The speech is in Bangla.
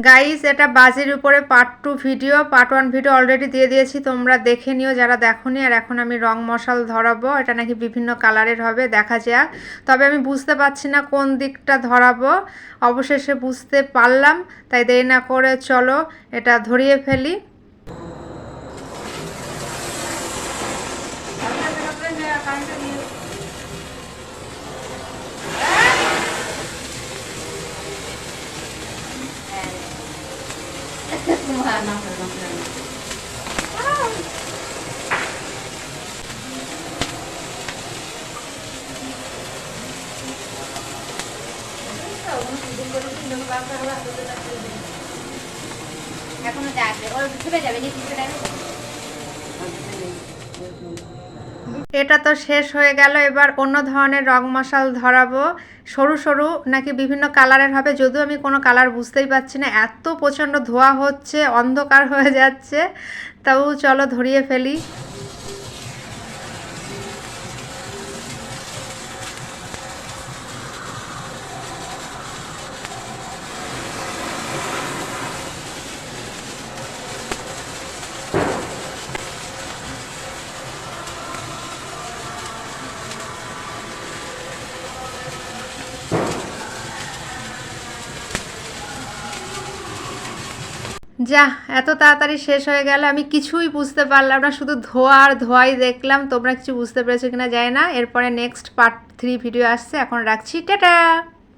গাইস, এটা বাজির উপরে part 2 video. Part 1 video already দিয়ে দিয়েছি, তোমরা দেখে নিও যারা দেখোনি। আর এখন আমি রং মশাল ধরাবো, এটা নাকি বিভিন্ন কালারের হবে, দেখা যাক। তবে আমি বুঝতে পারছি না কোন দিকটা ধরাবো, অবশেষে বুঝতে পারলাম। তাই দেরি না করে চলো এটা ধরিয়ে ফেলি। এটা তো শেষ হয়ে গেল, এবার অন্য ধরনের রং মশাল ধরাবো। সরু সরু নাকি বিভিন্ন কালারের হবে, যদিও আমি কোনো কালার বুঝতেই পারছি না, এত প্রচণ্ড ধোঁয়া হচ্ছে, অন্ধকার হয়ে যাচ্ছে। তাও চলো ধরিয়ে ফেলি। যা, এত তাড়াতাড়ি শেষ হয়ে গেল, আমি কিছুই বুঝতে পারলাম না, শুধু ধোয়া আর ধোয়াই দেখলাম। তোমরা কিছু বুঝতে পেরেছো কিনা জানি না। এরপরে নেক্সট পার্ট 3 ভিডিও আসছে, এখন রাখছি, টাটা।